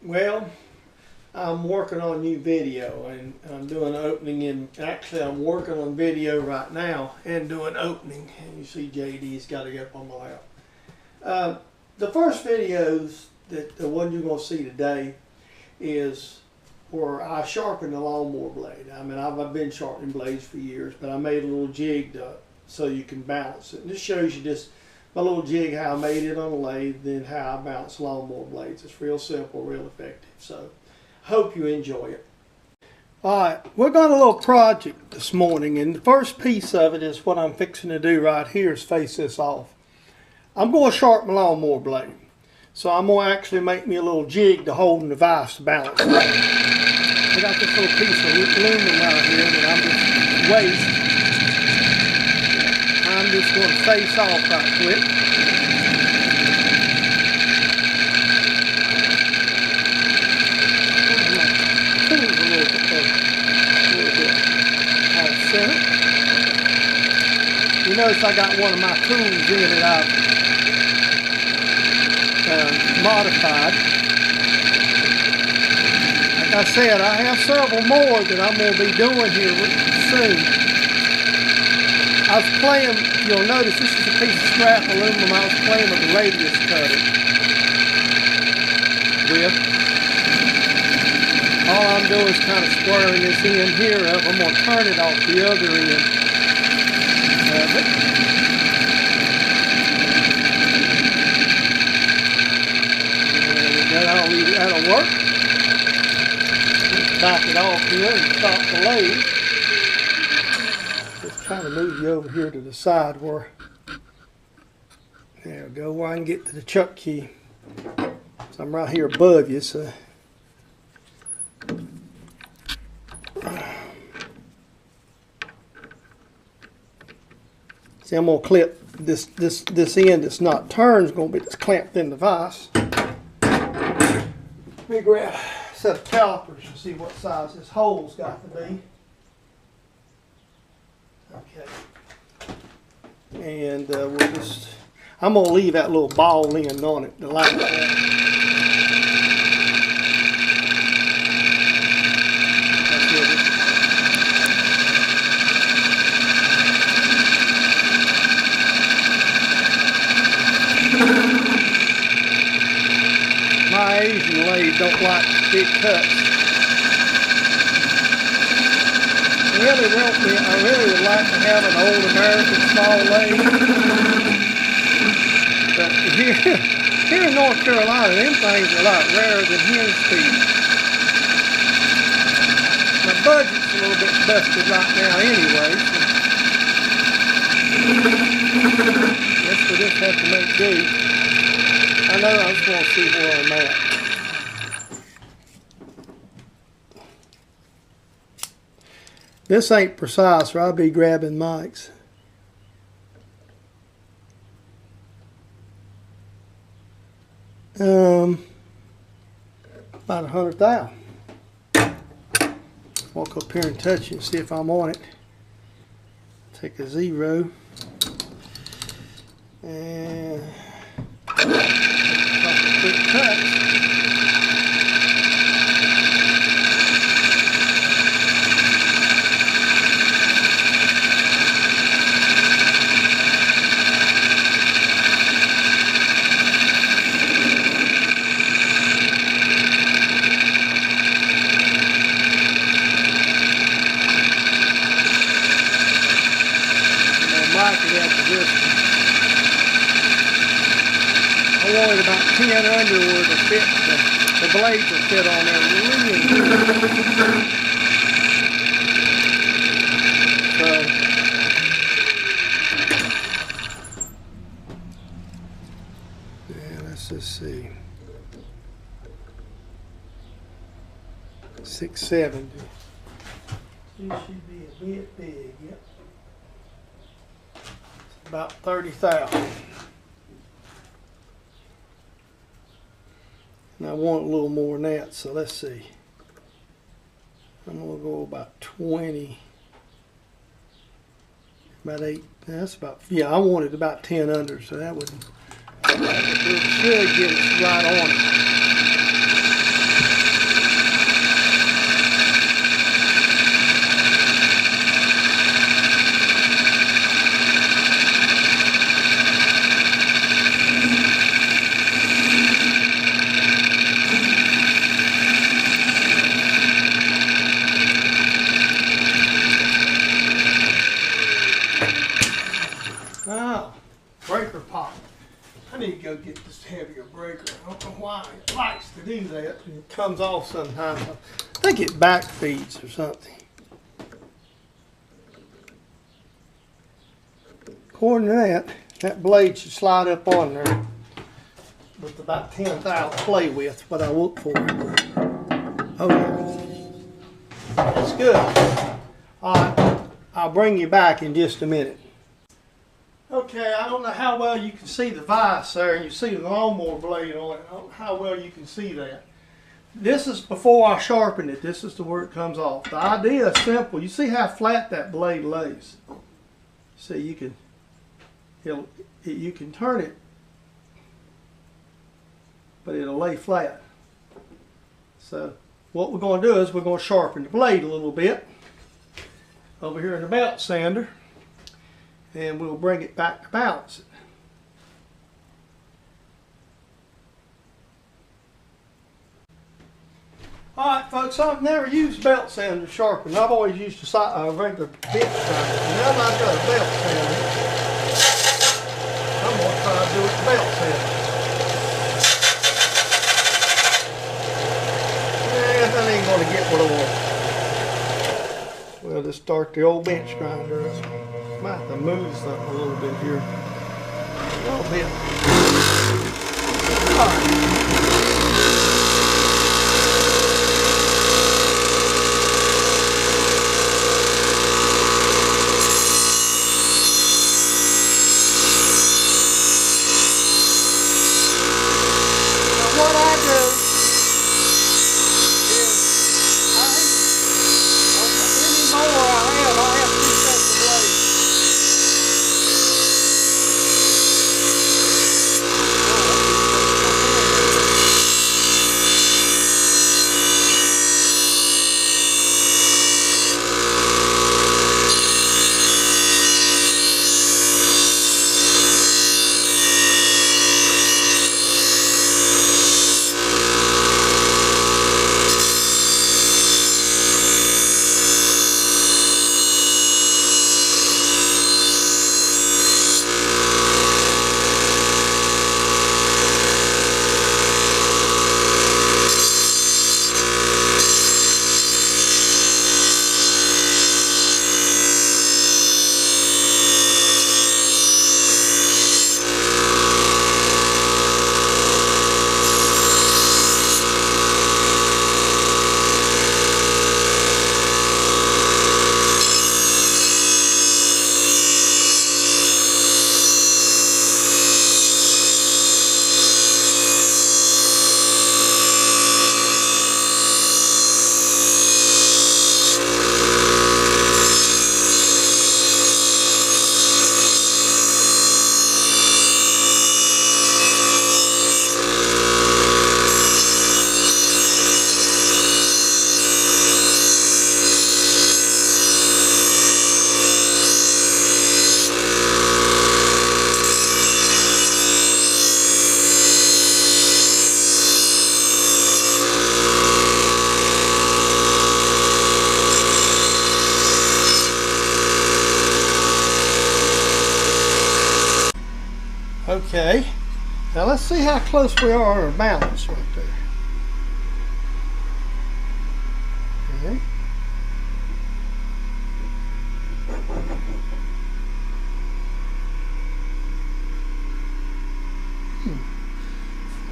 Well, I'm working on a new video and I'm doing opening actually I'm working on video right now and doing opening. And you see JD's got it up on my lap. The first videos, the one you're going to see today, is where I sharpened the lawnmower blade. I mean, I've been sharpening blades for years, but I made a little jig so you can balance it. And this shows you just my little jig, how I made it on a lathe, then how I balance lawnmower blades. It's real simple, real effective. So, hope you enjoy it. Alright, we're got a little project this morning, and the first piece of it is what I'm fixing to do right here is face this off. I'm going to sharpen my lawnmower blade. So I'm going to actually make me a little jig to hold in the vise to balance it. I got this little piece of aluminum right here that I'm just waste. I'm just going to face off right quick. Tools a little bit off center. You notice I got one of my tools in it I've modified. Like I said, I have several more that I'm going to be doing here soon. I was playing, you'll notice this is a piece of scrap aluminum I was playing with the radius cutter with. All I'm doing is kind of squaring this end here up. I'm going to turn it off the other end of it. That'll work. Back it off here and stop the lathe. Just trying to move you over here to the side where, there we go, where I can get to the chuck key. So I'm right here above you, so. See, I'm gonna clip this end that's not turned is gonna be just clamped in the vise. Let me grab a set of calipers and see what size this hole's got to be. Okay. And I'm going to leave that little ball end on it, the light bulb. My Asian lathe don't like big cuts. I really would like to have an old American small lathe. But here in North Carolina, them things are a lot rarer than hen's teeth. My budget's a little bit busted right now anyway. So guess we just have to make do. I know I just want to see where I'm at. This ain't precise, or I'll be grabbing mics. About 100,000. Walk up here and touch it and see if I'm on it. Take a 0 and quick cut. I wanted about 10 under where to fit the blades will fit on there really good. So, yeah, let's just see. 670. This should be a bit big, yep. About 30,000. And I want a little more than that, so let's see. I'm going to go about 20. About 8. That's about, yeah, I wanted about 10 under, so that would should get it right on it. Oh, breaker pop. I need to go get this heavier breaker. I don't know why it likes to do that. It comes off sometimes. I think it back feeds or something. According to that blade should slide up on there with about 10th out play with, what I look for. Oh yeah. That's good. Alright, I'll bring you back in just a minute. Okay, I don't know how well you can see the vise there, and you see the lawnmower blade on it. I don't know how well you can see that. This is before I sharpened it. This is the where it comes off. The idea is simple. You see how flat that blade lays. See, you can turn it, but it'll lay flat. So what we're going to do is we're going to sharpen the blade a little bit over here in the belt sander, and we'll bring it back to balance it. Alright folks, I've never used belt sander to sharpen. I've always used a regular bit sander. Now that I've got a belt sander, I'm going to try to do it with the belt sander. Yeah, that ain't going to get what I want. We'll just start the old bench grinder. Might have to move something a little bit here. A little bit. Alright. What I do is on any mower I have 2 sets of blades. Okay, now let's see how close we are to balance right there. Okay.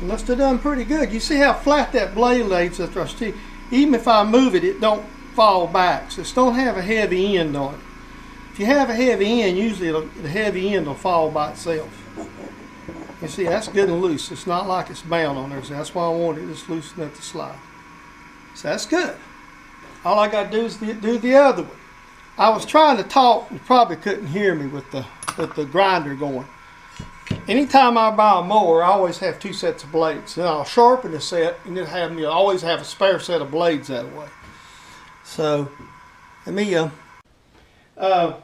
I must have done pretty good. You see how flat that blade lays after I stick. Even if I move it, it don't fall back. So it don't have a heavy end on it. If you have a heavy end, usually the heavy end will fall by itself. You see, that's good and loose. It's not like it's bound on there. So that's why I wanted it just loose enough to slide. So that's good. All I got to do is do the other one. I was trying to talk. You probably couldn't hear me with the grinder going. Anytime I buy a mower, I always have 2 sets of blades. Then I'll sharpen a set and then always have a spare set of blades that way. So let me. I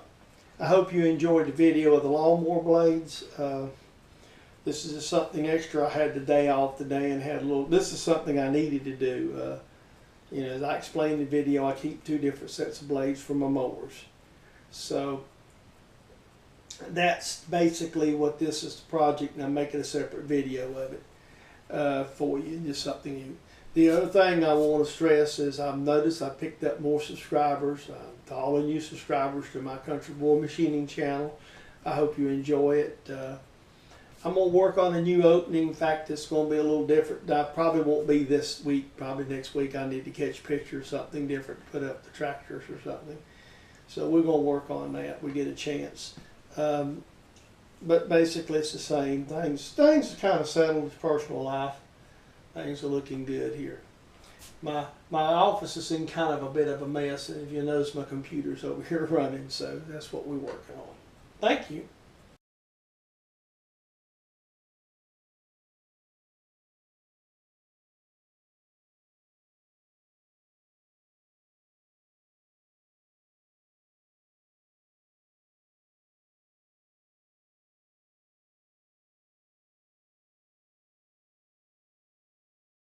hope you enjoyed the video of the lawnmower blades. This is just something extra. I had the day off today and had a little. This is something I needed to do. You know, as I explained in the video, I keep 2 different sets of blades for my mowers. So that's basically what this is, the project, and I'm making a separate video of it for you, just something you. The other thing I want to stress is I've noticed I picked up more subscribers. To all the new subscribers to my Country Boy Machining channel, I hope you enjoy it. I'm going to work on a new opening. In fact, it's going to be a little different. I probably won't be this week. Probably next week I need to catch pictures, something different to put up the tractors or something. So we're going to work on that. We get a chance. But basically it's the same. Things are kind of settled with personal life. Things are looking good here. My office is in kind of a bit of a mess, and if you notice my computer's over here running, so that's what we're working on. Thank you.